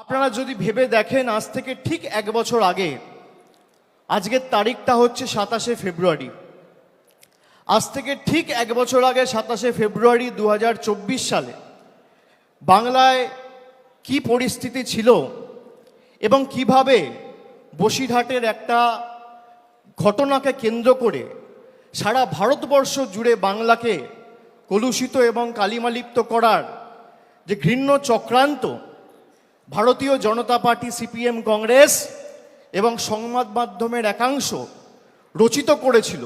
আপনারা যদি ভেবে দেখেন, আজ থেকে ঠিক 1 বছর আগে, আজকের তারিখটা হচ্ছে 27শে ফেব্রুয়ারি। আজ থেকে ঠিক 1 বছর আগে 27শে ফেব্রুয়ারি 2024 সালে বাংলায় কি পরিস্থিতি ছিল এবং কিভাবে বসিরহাটের একটা ঘটনাকে কেন্দ্র করে সারা ভারতবর্ষ জুড়ে বাংলাকে কলুষিত এবং কালিমালিপ্ত করার যে ঘৃণ্য চক্রান্ত ভারতীয় জনতা পার্টি, সিপিএম, কংগ্রেস এবং সংবাদ মাধ্যমের একাংশ রচিত করেছিল,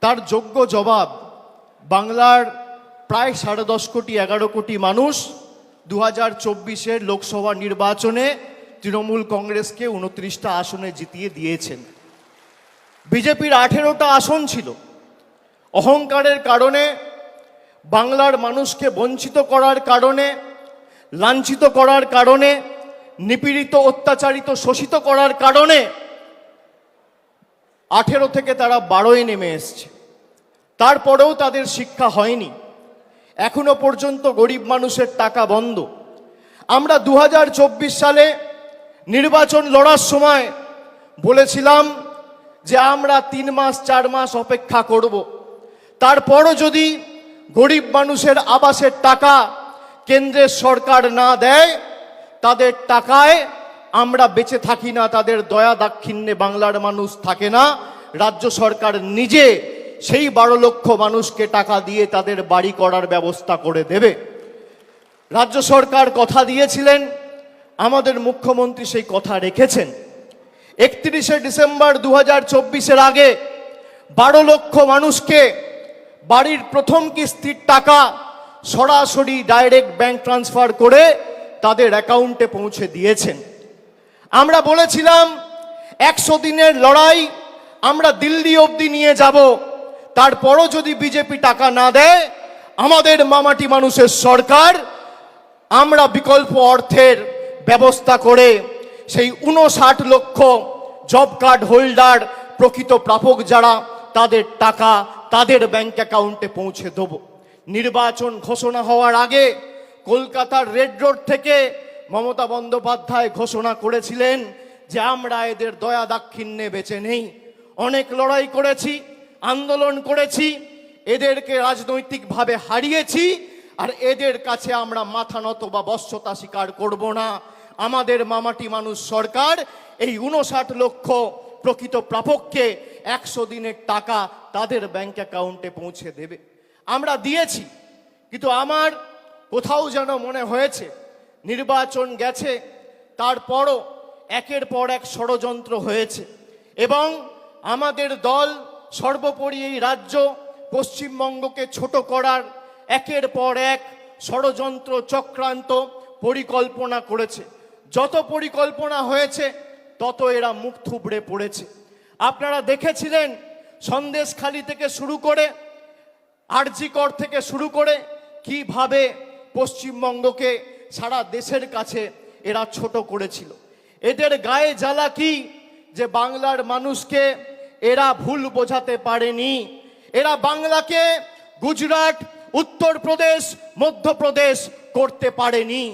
তার যোগ্য জবাব বাংলার প্রায় 10.5 কোটি 11 কোটি মানুষ 2024-এর লোকসভা নির্বাচনে তৃণমূল কংগ্রেসকে 29টা আসনে জিতিয়ে দিয়েছেন। বিজেপির 18টা আসন ছিল। অহংকারের কারণে, বাংলার মানুষকে বঞ্চিত করার কারণে, লাঞ্ছিত করার কারণে, নিপীড়িত, অত্যাচারিত, শোষিত করার কারণে 18 থেকে তারা 12-এ নেমে এসছে। তারপরেও তাদের শিক্ষা হয়নি। এখনো পর্যন্ত গরিব মানুষের টাকা বন্ধ। আমরা 2024 সালে নির্বাচন লড়ার সময় বলেছিলাম যে আমরা 3 মাস 4 মাস অপেক্ষা করব, তারপরও যদি গরিব মানুষের আবাসের টাকা কেন্দ্রের সরকার না দেয়, তাদের টাকায় আমরা বেঁচে থাকি না, তাদের দয়া দাক্ষিণ্যে বাংলার মানুষ থাকে না। রাজ্য সরকার নিজে সেই 12 লক্ষ মানুষকে টাকা দিয়ে তাদের বাড়ি করার ব্যবস্থা করে দেবে। রাজ্য সরকার কথা দিয়েছিলেন, আমাদের মুখ্যমন্ত্রী সেই কথা রেখেছেন। 31শে ডিসেম্বর 2024-এর আগে 12 লক্ষ মানুষকে বাড়ির প্রথম কিস্তির টাকা সরাসরি ডাইরেক্ট ব্যাংক ট্রান্সফার করে তাদের অ্যাকাউন্টে পৌঁছে দিয়েছেন। আমরা বলেছিলাম 100 দিনের লড়াই আমরা দিল্লি অবধি নিয়ে যাব, তারপরও যদি বিজেপি টাকা না দেয়, আমাদের মামাটি মানুষের সরকার আমরা বিকল্প অর্থের ব্যবস্থা করে সেই 59 লক্ষ জব কার্ড হোল্ডার, প্রকৃত প্রাপক যারা, তাদের টাকা তাদের ব্যাংক অ্যাকাউন্টে পৌঁছে দেব। নির্বাচন ঘোষণা হওয়ার আগে কলকাতার রেড রোড থেকে মমতা বন্দ্যোপাধ্যায় ঘোষণা করেছিলেন যে আমরা এদের দয়া দাক্ষিণ্যে বেঁচে নেই। অনেক লড়াই করেছি, আন্দোলন করেছি, এদেরকে রাজনৈতিকভাবে হারিয়েছি, আর এদের কাছে আমরা মাথা নত বা বশ্যতা স্বীকার করব না। আমাদের মামাটি মানুষ সরকার এই 59 লক্ষ প্রকৃত প্রাপককে 100 দিনের টাকা তাদের ব্যাংক অ্যাকাউন্টে পৌঁছে দেবে। আমরা দিয়েছি, কিন্তু আমার কোথাও যেন মনে হয়েছে নির্বাচন গেছে, তারপরও একের পর এক ষড়যন্ত্র হয়েছে এবং আমাদের দল সর্বোপরি এই রাজ্য পশ্চিমবঙ্গকে ছোট করার একের পর এক ষড়যন্ত্র, চক্রান্ত, পরিকল্পনা করেছে। যত পরিকল্পনা হয়েছে তত এরা মুখ থুবড়ে পড়েছে। আপনারা দেখেছিলেন সন্দেশখালি থেকে শুরু করে, আরজিকর থেকে শুরু করে কিভাবে পশ্চিমবঙ্গকে সারা দেশের কাছে এরা ছোট করেছিল। এদের গায়ে জ্বালা কি যে বাংলার মানুষকে এরা ভুল বোঝাতে পারেনি। এরা বাংলাকে গুজরাট, উত্তরপ্রদেশ, মধ্যপ্রদেশ করতে পারেনি।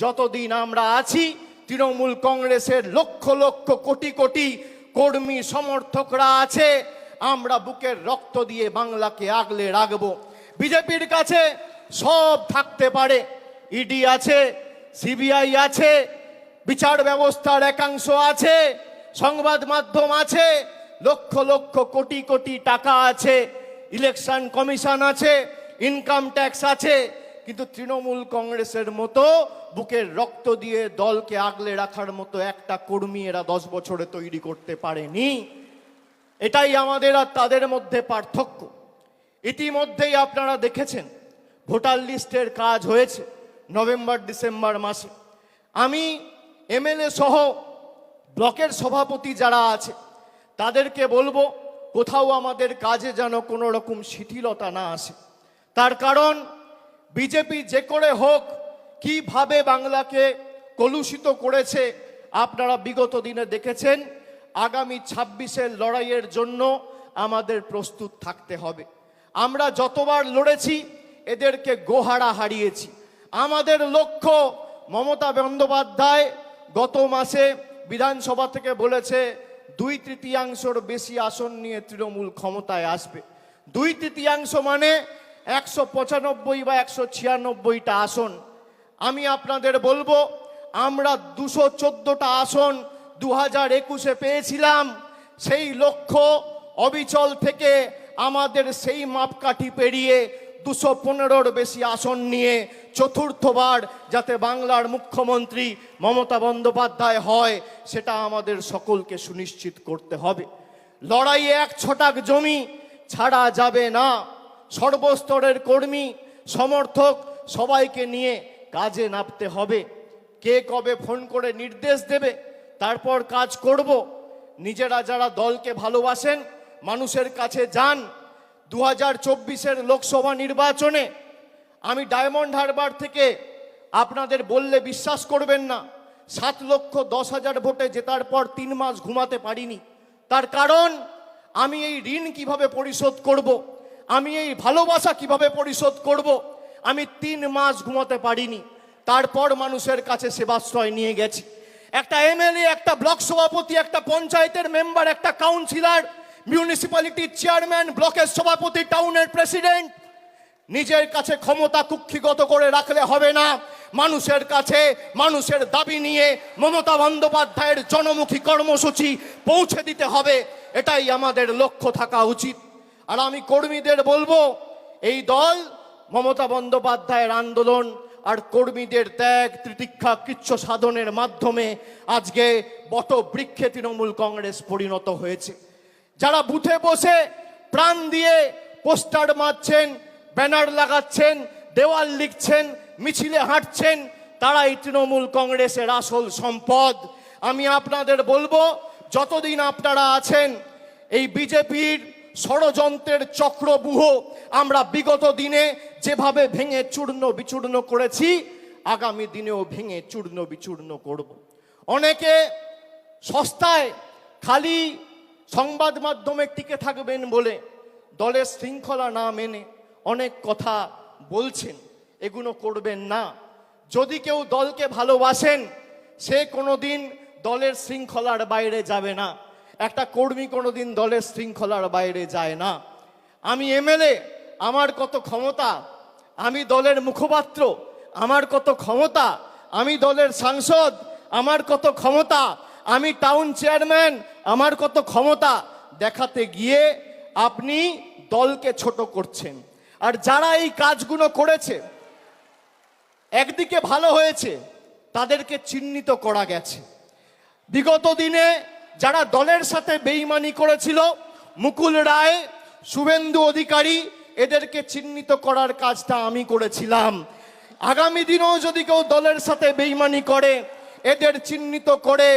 যতদিন আমরা আছি, তৃণমূল কংগ্রেসের লক্ষ লক্ষ কোটি কোটি কর্মী সমর্থকরা আছে, আমরা বুকের রক্ত দিয়ে বাংলাকে আগলে রাখবো। বিজেপির কাছে সব থাকতে পারে, ইডি আছে, সিবিআই আছে, বিচার ব্যবস্থার একাংশ আছে, সংবাদ মাধ্যম আছে, লক্ষ লক্ষ কোটি কোটি টাকা আছে, ইলেকশন কমিশন আছে, ইনকাম ট্যাক্স আছে, কিন্তু তৃণমূল কংগ্রেসের মতো বুকের রক্ত দিয়ে দলকে আগলে রাখার মতো একটা কর্মী এরা 10 বছরে তৈরি করতে পারেনি। এটাই আমাদের আর তাদের মধ্যে পার্থক্য। ইতিমধ্যেই আপনারা দেখেছেন ভোটার লিস্টের কাজ হয়েছে নভেম্বর ডিসেম্বর মাসে। আমি এমএলএ সহ ব্লকের সভাপতি যারা আছে তাদেরকে বলবো, কোথাও আমাদের কাজে যেন কোনো রকম শিথিলতা না আসে। তার কারণ বিজেপি যে করে হোক কিভাবে বাংলাকে কলুষিত করেছে আপনারা বিগত দিনে দেখেছেন। আগামী 26-এর লড়াইয়ের জন্য আমাদের প্রস্তুত থাকতে হবে। আমরা যতবার লড়েছি এদেরকে গোহারা হারিয়েছি। আমাদের লক্ষ্য মমতা বন্দ্যোপাধ্যায় গত মাসে বিধানসভা থেকে বলেছে 2/3 বেশি আসন নিয়ে তৃণমূল ক্ষমতায় আসবে। 2/3 মানে 195 বা 196টা আসন। আমি আপনাদের বলবো, আমরা 214টা আসন 2021-এ পেয়েছিলাম। সেই লক্ষ্য অবিচল থেকে আমাদের সেই মাপকাঠি পেরিয়ে 215-র বেশি আসন নিয়ে চতুর্থবার যাতে বাংলার মুখ্যমন্ত্রী মমতা বন্দ্যোপাধ্যায় হয়, সেটা আমাদের সকলকে সুনিশ্চিত করতে হবে। লড়াইয়ে 1 ছটাক জমি ছাড়া যাবে না। সর্বস্তরের কর্মী সমর্থক সবাইকে নিয়ে কাজে নামতে হবে। কে কবে ফোন করে নির্দেশ দেবে, তারপর কাজ করব। নিজেরা যারা দলকে ভালোবাসেন, মানুষের কাছে যান। 2024-এর লোকসভা নির্বাচনে আমি ডায়মন্ড হারবার থেকে আপনাদের বললে বিশ্বাস করবেন না, 7,10,000 ভোটে জেতার পর 3 মাস ঘুমাতে পারিনি। তার কারণ, আমি এই ঋণ কিভাবে পরিশোধ করব, আমি এই ভালোবাসা কিভাবে পরিশোধ করব, আমি 3 মাস ঘুমাতে পারিনি। তারপর মানুষের কাছে সেবাশ্রয় নিয়ে গেছি। একটা এমএলএ, একটা ব্লক সভাপতি, একটা পঞ্চায়েতের মেম্বার, একটা কাউন্সিলর, মিউনিসিপ্যালিটির চেয়ারম্যান, ব্লকের সভাপতি, টাউনের প্রেসিডেন্ট নিজের কাছে ক্ষমতা কুক্ষিগত করে রাখলে হবে না। মানুষের কাছে মানুষের দাবি নিয়ে মমতা বন্দ্যোপাধ্যায়ের জনমুখী কর্মসূচি পৌঁছে দিতে হবে। এটাই আমাদের লক্ষ্য থাকা উচিত। আর আমি কর্মীদের বলবো, এই দল মমতা বন্দ্যোপাধ্যায়ের আন্দোলন আর কর্মীদের ত্যাগ তিতিক্ষা কৃচ্ছ সাধনের মাধ্যমে আজকে বটবৃক্ষে তৃণমূল কংগ্রেস পরিণত হয়েছে। যারা বুথে বসে প্রাণ দিয়ে পোস্টার মারছেন, ব্যানার লাগাচ্ছেন, দেওয়াল লিখছেন, মিছিলে হাঁটছেন, তারাই তৃণমূল কংগ্রেসের আসল সম্পদ। আমি আপনাদের বলবো, যতদিন আপনারা আছেন, এই বিজেপির ষড়যন্ত্রের চক্রব্যূহ আমরা বিগত দিনে যেভাবে ভেঙে চূর্ণ বিচূর্ণ করেছি, আগামী দিনেও ভেঙে চূর্ণ বিচূর্ণ করব। অনেকে সস্তায় খালি সংবাদ মাধ্যমে টিকে থাকবেন বলে দলের শৃঙ্খলা না মেনে অনেক কথা বলছেন, এগুলো করবেন না। যদি কেউ দলকে ভালোবাসেন, সে কোনোদিন দলের শৃঙ্খলার বাইরে যাবে না। একটা কর্মী কোনোদিন দলের শৃঙ্খলার বাইরে যায় না। আমি এমএলএ, আমার কত ক্ষমতা, আমি দলের মুখপাত্র, আমার কত ক্ষমতা, আমি দলের সাংসদ, আমার কত ক্ষমতা, আমি টাউন চেয়ারম্যান, আমার কত ক্ষমতা দেখাতে গিয়ে আপনি দলকে ছোট করছেন। আর যারা এই কাজগুলো করেছে, একদিকে ভালো হয়েছে, তাদেরকে চিহ্নিত করা গেছে। বিগত দিনে যারা দলের সাথে বেইমানি করেছিল, মুকুল রায়, শুভেন্দু অধিকারী, এদেরকে চিহ্নিত করার কাজটা আমি করেছিলাম। আগামী দিনেও যদি কেউ দলের সাথে বেইমানি করে, এদের চিহ্নিত করে,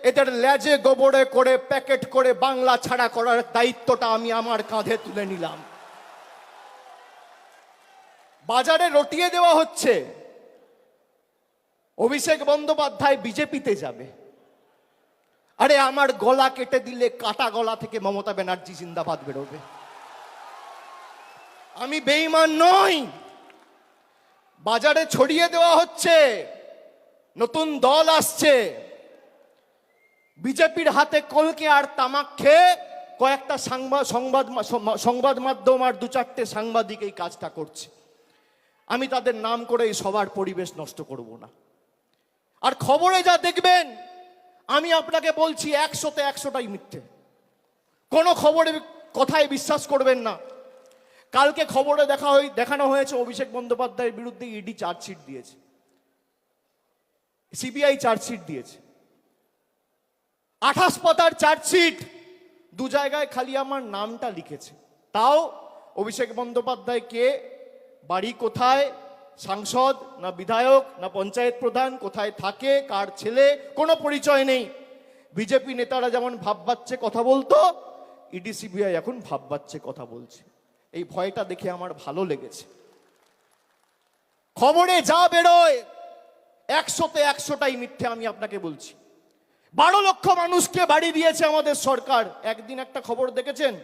এদের লেজে গোবরে করে প্যাকেট করে বাংলা ছাড়া করার দায়িত্বটা আমি আমার কাঁধে তুলে নিলাম। বাজারে রটিয়ে দেওয়া হচ্ছে, অভিষেক বন্দ্যোপাধ্যায় বিজেপিতে যাবে। আরে আমার গলা কেটে দিলে কাটা গলা থেকে মমতা ব্যানার্জি জিন্দাবাদ বেরোবে। আমি বেঈমান নই। বাজারে ছড়িয়ে দেওয়া হচ্ছে, নতুন দল আসছে, বিজেপির হাতে কলকে আর তামাক খেয়ে কয়েকটা সংবাদ মাধ্যম আর 2-4টে সাংবাদিক এই কাজটা করছে। আমি তাদের নাম করে এই সবার পরিবেশ নষ্ট করব না। আর খবরে যা দেখবেন, আমি আপনাকে বলছি, 100তে 100টাই মিথ্যে। কোনো খবরের কথায় বিশ্বাস করবেন না। কালকে খবরে দেখানো হয়েছে অভিষেক বন্দ্যোপাধ্যায়ের বিরুদ্ধে ইডি চার্জশিট দিয়েছে, সিবিআই চার্জশিট দিয়েছে। 28 পাতার চার্জশিট, 2 জায়গায় খালি আমার নামটা লিখেছে। তাও অভিষেক বন্দ্যোপাধ্যায় কে, বাড়ি কোথায়, সাংসদ না বিধায়ক না পঞ্চায়েত প্রধান, কোথায় থাকে, কার ছেলে, কোনো পরিচয় নেই। বিজেপি নেতারা যেমন ভাব বাচ্চে কথা বলতো, ইডি সিবিআই এখন ভাব বাচ্চে কথা বলছে। এই ভয়টা দেখে আমার ভালো লেগেছে। খবরে যা বেরোয় 100তে 100টাই মিথ্যে, আমি আপনাকে বলছি। 12 লক্ষ মানুষকে বাড়ি দিয়েছে আমাদের সরকার। একদিন একটা খবর দেখেছেন,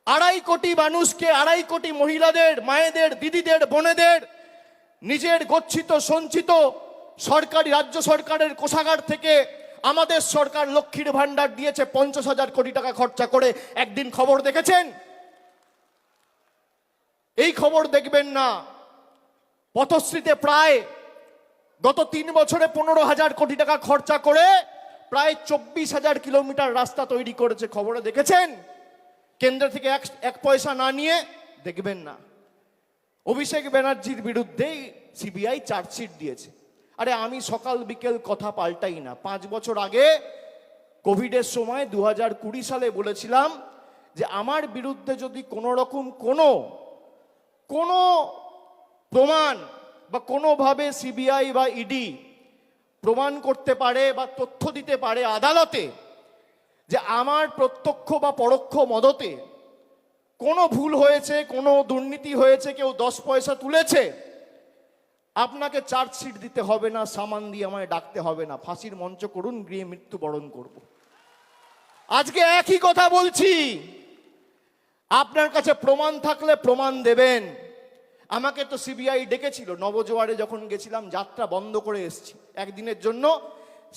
2.5 কোটি মানুষকে, 2.5 কোটি মহিলাদের, মায়েদের, দিদিদের, বোনেদের নিজের গচ্ছিত সঞ্চিত সরকারি রাজ্য সরকারের কোষাগার থেকে আমাদের সরকার লক্ষ্মীর ভান্ডার দিয়েছে 50,000 কোটি টাকা খরচা করে। একদিন খবর দেখেছেন? এই খবর দেখবেন না। পথশ্রীতে প্রায় গত 3 বছরে 15,000 কোটি টাকা খরচা করে প্রায় 24,000 কিলোমিটার রাস্তা তৈরি করেছে। খবরে দেখেছেন? কেন্দ্র থেকে এক পয়সা না নিয়ে দেখবেন না। অভিষেক ব্যানার্জির বিরুদ্ধেই সিবিআই চার্জশিট দিয়েছে। আরে আমি সকাল বিকেল কথা পাল্টাই না। 5 বছর আগে কোভিডের সময় 2020 সালে বলেছিলাম যে আমার বিরুদ্ধে যদি কোনো রকম কোনো প্রমাণ বা কোনোভাবে সিবিআই বা ইডি প্রমাণ করতে পারে বা তথ্য দিতে পারে আদালতে যে আমার প্রত্যক্ষ বা পরোক্ষ মদতে কোনো ভুল হয়েছে, কোনো দুর্নীতি হয়েছে, কেউ 10 পয়সা তুলেছে, আপনাকে চার্জশিট দিতে হবে না, সামান দিয়ে আমায় ডাকতে হবে না, ফাঁসির মঞ্চ করুন, গৃহে মৃত্যুবরণ করব। আজকে একই কথা বলছি। আপনার কাছে প্রমাণ থাকলে প্রমাণ দেবেন। আমাকে তো সিবিআই ডেকেছিল, নবজোয়ারে যখন গেছিলাম, যাত্রা বন্ধ করে এসেছি একদিনের জন্য।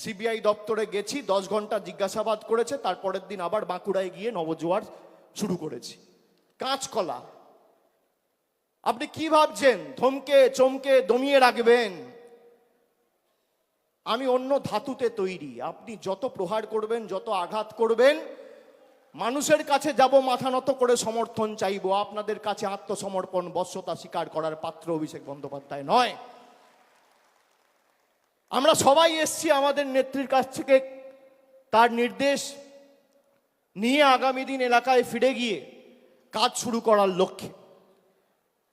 সিবিআই দপ্তরে গেছি, 10 ঘন্টা জিজ্ঞাসাবাদ করেছে। তারপরের দিন আবার বাঁকুড়ায় গিয়ে নবজোয়ার শুরু করেছি। কাঁচকলা। আপনি কি ভাবছেন থমকে চমকে দমিয়ে রাখবেন? আমি অন্য ধাতুতে তৈরি। আপনি যত প্রহার করবেন, যত আঘাত করবেন, মানুষের কাছে যাব মাথা নত করে সমর্থন চাইবো। আপনাদের কাছে আত্মসমর্পণ, বশ্যতা স্বীকার করার পাত্র অভিষেক বন্দ্যোপাধ্যায় নয়। আমরা সবাই এসছি আমাদের নেত্রীর কাছ থেকে তার নির্দেশ নিয়ে আগামী দিন এলাকায় ফিরে গিয়ে কাজ শুরু করার লক্ষ্যে।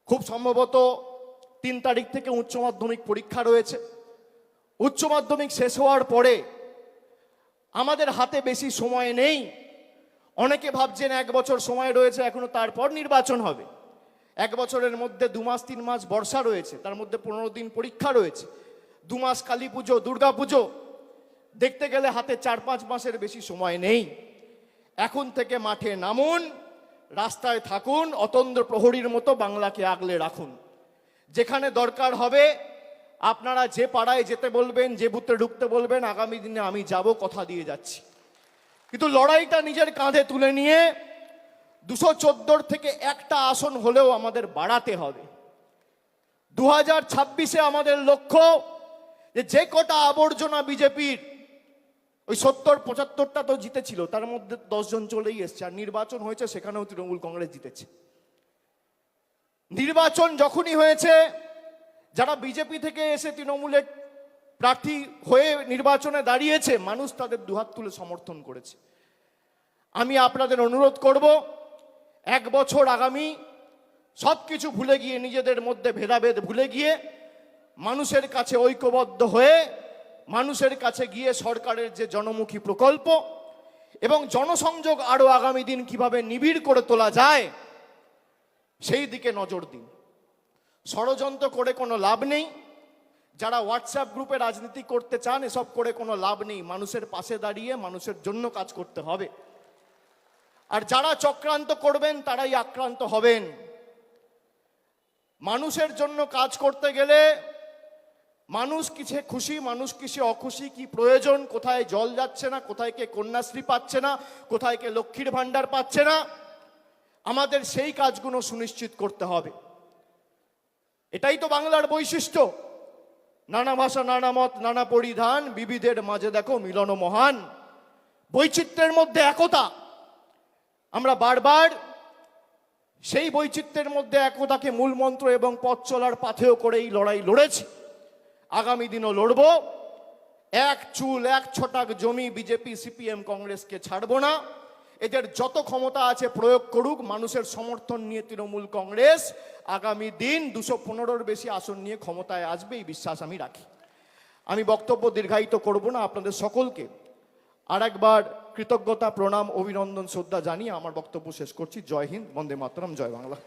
খুব সম্ভবত 3 তারিখ থেকে উচ্চ মাধ্যমিক পরীক্ষা রয়েছে। উচ্চ মাধ্যমিক শেষ হওয়ার পরে আমাদের হাতে বেশি সময় নেই। অনেকে ভাবছেন 1 বছর সময় রয়েছে এখনো, তারপর নির্বাচন হবে। 1 বছরের মধ্যে 2 মাস 3 মাস বর্ষা রয়েছে, তার মধ্যে 15 দিন পরীক্ষা রয়েছে, 2 মাস কালী পুজো, দুর্গা পুজো, দেখতে গেলে হাতে 4-5 মাসের বেশি সময় নেই। এখন থেকে মাঠে নামুন, রাস্তায় থাকুন, অতন্দ্র প্রহরীর মতো বাংলাকে আগলে রাখুন। যেখানে দরকার হবে আপনারা যে পাড়ায় যেতে বলবেন, যে বুথে ঢুকতে বলবেন, আগামী দিনে আমি যাব, কথা দিয়ে যাচ্ছি। কিন্তু লড়াইটা নিজের কাঁধে তুলে নিয়ে 214 থেকে একটা আসন হলেও আমাদের বাড়াতে হবে। 2026-এ আমাদের লক্ষ্য যে কটা আবর্জনা বিজেপির, ওই 70-75টা তো জিতেছিল, তার মধ্যে 10 জন চলেই এসছে। আর নির্বাচন হয়েছে, সেখানেও তৃণমূল কংগ্রেস জিতেছে। নির্বাচন যখনই হয়েছে, যারা বিজেপি থেকে এসে তৃণমূলের প্রার্থী হয়ে নির্বাচনে দাঁড়িয়েছে, মানুষ তাদের দুহাত তুলে সমর্থন করেছে। আমি আপনাদের অনুরোধ করব, 1 বছর আগামী সব কিছু ভুলে গিয়ে, নিজেদের মধ্যে ভেদাভেদ ভুলে গিয়ে, মানুষের কাছে ঐক্যবদ্ধ হয়ে, মানুষের কাছে গিয়ে সরকারের যে জনমুখী প্রকল্প এবং জনসংযোগ আরো আগামী দিন কিভাবে নিবিড় করে তোলা যায়, সেই দিকে নজর দিন। ষড়যন্ত্র করে কোনো লাভ নেই। যারা হোয়াটসঅ্যাপ গ্রুপে রাজনীতি করতে চান, এসব করে কোনো লাভ নেই। মানুষের পাশে দাঁড়িয়ে মানুষের জন্য কাজ করতে হবে। আর যারা চক্রান্ত করবেন তারাই আক্রান্ত হবেন। মানুষের জন্য কাজ করতে গেলে মানুষ কিসে খুশি, মানুষ কিসে অখুশি, কি প্রয়োজন, কোথায় জল যাচ্ছে না, কোথায় কে কন্যাশ্রী পাচ্ছে না, কোথায় কে লক্ষ্মীর ভান্ডার পাচ্ছে না, আমাদের সেই কাজগুলো সুনিশ্চিত করতে হবে। এটাই তো বাংলার বৈশিষ্ট্য। নানা ভাষা, নানা মত, নানা পরিধান, বিবিধের মাঝে দেখো মিলন মহান। বৈচিত্র্যের মধ্যে একতা। আমরা বারবার সেই বৈচিত্র্যের মধ্যে একতাকে মূল মন্ত্র এবং পথ চলার পাথেয় করে এই লড়াই লড়েছি। আগামী দিনও লড়ব। 1 চুল 1 ছটাক জমি বিজেপি সিপিএম কংগ্রেসকে ছাড়ব না। এদের যত ক্ষমতা আছে প্রয়োগ করুক। মানুষের সমর্থন নিয়ে তৃণমূল কংগ্রেস আগামী দিন 215-এর বেশি আসন নিয়ে ক্ষমতায় আসবে, এই বিশ্বাস আমি রাখি। আমি বক্তব্য দীর্ঘায়িত করব না। আপনাদের সকলকে আরেকবার কৃতজ্ঞতা, প্রণাম, অভিনন্দন, শ্রদ্ধা জানিয়ে আমার বক্তব্য শেষ করছি। জয় হিন্দ, বন্দে মাতরম, জয় বাংলা।